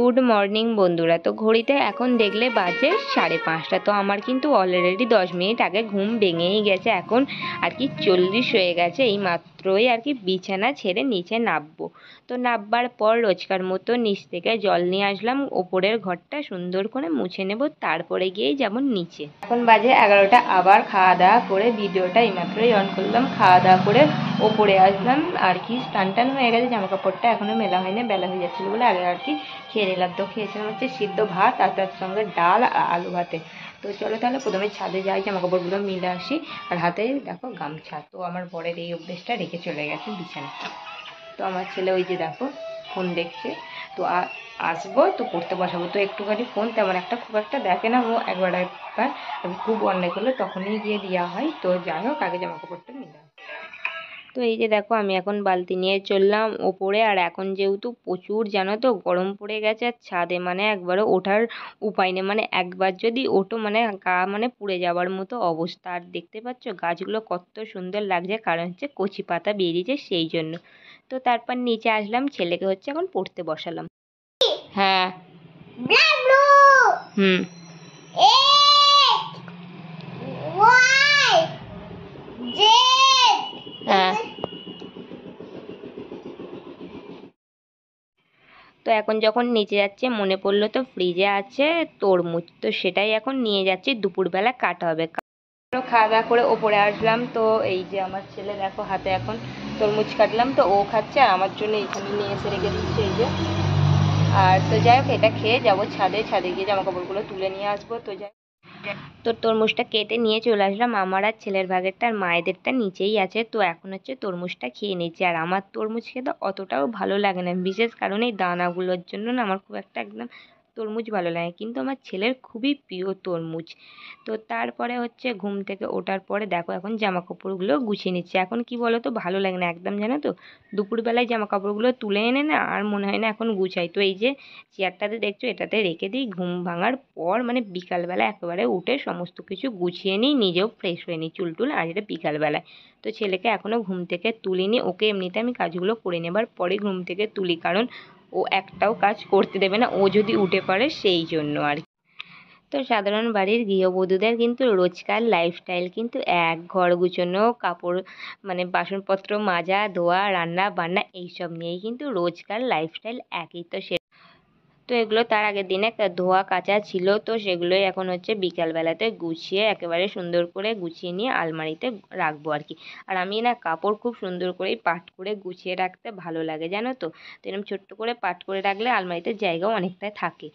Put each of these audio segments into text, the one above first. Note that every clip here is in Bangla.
গুড মর্নিং বন্ধুরা। তো ঘড়িতে এখন দেখলে বাজে 5:30। তো আমার কিন্তু অলরেডি 10 মিনিট আগে ঘুম ভেঙেই গেছে। এখন আর কি 40 হয়ে গেছে, এই মাত্রই আর কি বিছানা ছেড়ে নিচে নামবো। তো নামবার পর রোজকার মতো নিচ থেকে জল নিয়ে আসলাম, ওপরের ঘরটা সুন্দর করে মুছে নেব, তারপরে গিয়েই যেমন নিচে। এখন বাজে 11টা। আবার খাওয়া দাওয়া করে ভিডিওটা এইমাত্রই অন করলাম, খাওয়া দাওয়া করে ওপরে আসলাম আর কি। স্নান টান হয়ে গেছে, জামা কাপড়টা এখনো মেলা হয়নি, বেলা হয়ে যাচ্ছিল বলে আগে আর কি খেয়ে নিলাম। তো খেয়েছিলাম হচ্ছে সিদ্ধ ভাত আর তার সঙ্গে ডাল আর আলু ভাতে। তো চলো তাহলে প্রথমে ছাদে যাই, জামা কাপড়গুলো মিলে আসি। আর হাতে দেখো গামছা। তো আমার বরের এই অভ্যেসটা রেখে চলে গেছে বিছানা। তো আমার ছেলে ওই যে দেখো ফোন দেখছে। তো আসবো তো পড়তে বসাবো। তো একটুখানি ফোন তেমন একটা খুব একটা দেখে না, ও একবার আমি খুব অন্যায় করলে তখনই গিয়ে দেওয়া হয়। তো যাই হোক, আগে জামা কাপড়টা মিলে। তো এই যে দেখো আমি এখন বালতি নিয়ে চললাম ওপরে। আর এখন যেহেতু প্রচুর জানো তো গরম পড়ে গেছে, আর ছাদে মানে একবারও ওঠার উপায় নেই। মানে একবার যদি ওঠো মানে গা মানে পুড়ে যাওয়ার মতো অবস্থা। আর দেখতে পাচ্ছ গাছগুলো কত সুন্দর লাগছে, কারণ হচ্ছে কচি পাতা বেরিয়েছে সেই জন্য। তো তারপর নিচে আসলাম, ছেলেকে হচ্ছে এখন পড়তে বসালাম। হ্যাঁ। হুম। হ্যাঁ। তো এখন যখন নিচে যাচ্ছে মনে পড়লো তো ফ্রিজে আছে তরমুজ, তো সেটাই এখন নিয়ে যাচ্ছি, দুপুরবেলা কাটা হবে। খাওয়া দাওয়া করে ওপরে আসলাম। তো এই যে আমার ছেলে দেখো হাতে এখন তরমুজ কাটলাম, তো ও খাচ্ছে আর আমার জন্য এইখানে নিয়ে এসে রেখে দিচ্ছে এই যে। আর তো যাই হোক, এটা খেয়ে যাবো ছাদে, ছাদে গিয়ে জামা কাপড়গুলো তুলে নিয়ে আসবো। তো যাই তো তরমুজটা কেটে নিয়ে চলে আসলাম। আমার আর ছেলের ভাগেরটা আর মায়েদেরটা নিচেই আছে। তো এখন হচ্ছে তরমুজটা খেয়ে নিচ্ছি। আর আমার তরমুজ খেতে অতটাও ভালো লাগে না, বিশেষ কারণে এই দানাগুলোর জন্য না আমার খুব একটা একদম তরমুজ ভালো লাগে। কিন্তু আমার ছেলের খুবই প্রিয় তরমুজ। তো তারপরে হচ্ছে ঘুম থেকে ওঠার পরে দেখো এখন জামা কাপড়গুলো গুছিয়ে নিচ্ছে। এখন কি বলো তো ভালো লাগে না একদম, জানো তো দুপুরবেলায় জামা কাপড়গুলো তুলে এনে না আর মনে হয় না এখন গুছাই। তো এই যে চেয়ারটাতে দেখছো এটাতে রেখে দিই, ঘুম ভাঙার পর মানে বিকালবেলা একেবারে উঠে সমস্ত কিছু গুছিয়ে নিই, নিজেও ফ্রেশ হয়ে নিই চুল টুল। আর এটা বিকালবেলায়। তো ছেলেকে এখনও ঘুম থেকে তুলিনি, ওকে এমনিতে আমি কাজগুলো করে নেবার পরে ঘুম থেকে তুলি, কারণ ও একটাও কাজ করতে দেবে না ও যদি উঠে পড়ে, সেই জন্য আর কি। তো সাধারণ বাড়ির গৃহবধূদের কিন্তু রোজকার লাইফস্টাইল কিন্তু এক, ঘর গুছানো, কাপড় মানে বাসনপত্র মাজা ধোয়া, রান্না বান্না এইসব নিয়েই কিন্তু রোজকার লাইফস্টাইল একই। তো তো এগুলো তার আগের দিনে ধোয়া কাচা ছিল, তো সেগুলোই এখন হচ্ছে বিকালবেলাতে গুছিয়ে একেবারে সুন্দর করে গুছিয়ে নিয়ে আলমারিতে রাখবো আর কি। আর আমি না কাপড় খুব সুন্দর করেই পাট করে গুছিয়ে রাখতে ভালো লাগে, জানো তো। তো এরকম ছোট্ট করে পাট করে রাখলে আলমারিতে জায়গাও অনেকটাই থাকে।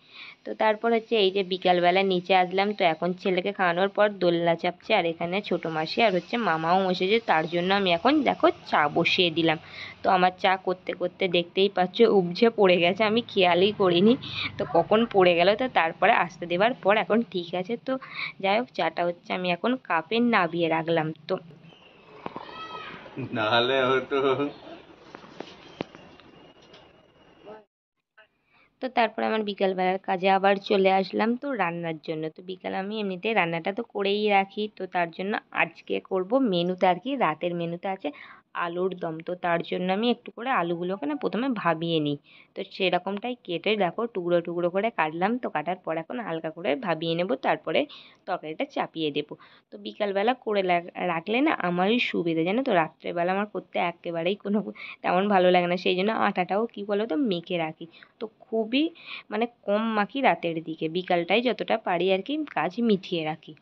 তো তারপর হচ্ছে এই যে বিকালবেলা নিচে আসলাম। তো এখন ছেলেকে খাওয়ানোর পর দোলনা চাপছে, আর এখানে ছোটো মাসি আর হচ্ছে মামাও বসেছে, তার জন্য আমি এখন দেখো চা বসিয়ে দিলাম। তো আমার চা করতে করতে দেখতেই পাচ্ছ উপঝে পড়ে গেছে, আমি খেয়ালই করিনি তো কখন পড়ে গেল। তো তারপরে আসতে দেবার পর এখন ঠিক আছে। তো যাই হোক, চাটা হচ্ছে আমি এখন কাপে নাবিয়ে রাখলাম। তো নাহলে হয়তো তো তারপরে আমার বিকালবেলার কাজে আবার চলে আসলাম তো রান্নার জন্য। তো বিকালে আমি এমনিতে রান্নাটা তো করেই রাখি, তো তার জন্য আজকে করব মেনুতে আর কি, রাতের মেনুতে আছে আলুর দম। তো তার জন্য আমি একটু করে আলুগুলোকে না প্রথমে ভাবিয়ে নিই। তো সেরকমটাই কেটে দেখো টুকরো টুকরো করে কাটলাম। তো কাটার পর এখন হালকা করে ভাবিয়ে নেব, তারপরে তরকারিটা চাপিয়ে দেবো। তো বিকালবেলা করে রাখলে না আমারই সুবিধা, জানো তো। রাত্রেবেলা আমার করতে একেবারেই কোনো তেমন ভালো লাগে না, সেই জন্য আটাটাও কী বলো তো মেখে রাখি। তো খুবই মানে কম মাখি রাতের দিকে, বিকালটাই যতটা পারি আর কি কাজ মিটিয়ে রাখি।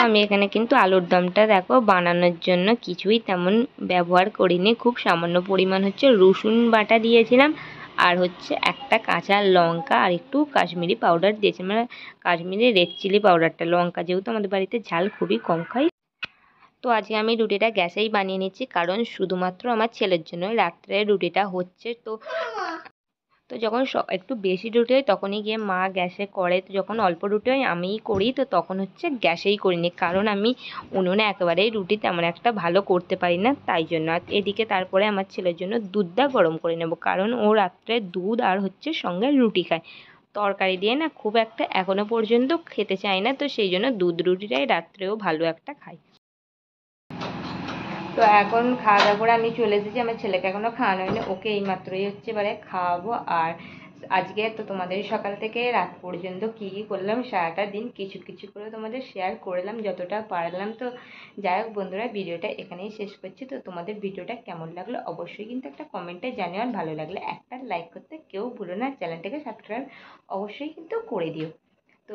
আমি এখানে কিন্তু আলুর দমটা দেখো বানানোর জন্য কিছুই তেমন ব্যবহার করিনি, খুব সামান্য পরিমাণ হচ্ছে রসুন বাটা দিয়েছিলাম, আর হচ্ছে একটা কাঁচা লঙ্কা আর একটু কাশ্মীরি পাউডার দিয়েছিলাম, মানে কাশ্মীরি রেড চিলি পাউডারটা। লঙ্কা যেহেতু আমাদের বাড়িতে ঝাল খুবই কম খাই, তো আজকে আমি রুটিটা গ্যাসেই বানিয়ে নিচ্ছি, কারণ শুধুমাত্র আমার ছেলের জন্য রাত্রে রুটিটা হচ্ছে। তো তো যখন একটু বেশি রুটি হয় তখনই গিয়ে মা গ্যাসে করে, তো যখন অল্প রুটি হয় আমিই করি, তো তখন হচ্ছে গ্যাসেই করিনি, কারণ আমি উনুনে একেবারেই রুটি তেমন একটা ভালো করতে পারি না, তাই জন্য। আর এদিকে তারপরে আমার ছেলের জন্য দুধটা গরম করে নেব, কারণ ও রাত্রে দুধ আর হচ্ছে সঙ্গে রুটি খায়। তরকারি দিয়ে না খুব একটা এখনো পর্যন্ত খেতে চায় না, তো সেই জন্য দুধ রুটিটাই রাত্রেও ভালো একটা খাই। তো এখন খাওয়া দাওয়া করে আমি চলে এসেছি, আমার ছেলেকে এখনো খাওয়ানো হয়নি, ওকে এই মাত্রই হচ্ছে এবারে খাওয়াবো। আর আজকে তো তোমাদের সকাল থেকে রাত পর্যন্ত কী কী করলাম সারাটা দিন কিছু কিছু করে তোমাদের শেয়ার করলাম যতটা পারলাম। তো যাই হোক বন্ধুরা, ভিডিওটা এখানেই শেষ করছি। তো তোমাদের ভিডিওটা কেমন লাগলো অবশ্যই কিন্তু একটা কমেন্টে জানিও, আর ভালো লাগলে একটা লাইক করতে কেউ ভুলো না, চ্যানেলটাকে সাবস্ক্রাইব অবশ্যই কিন্তু করে দিও। তো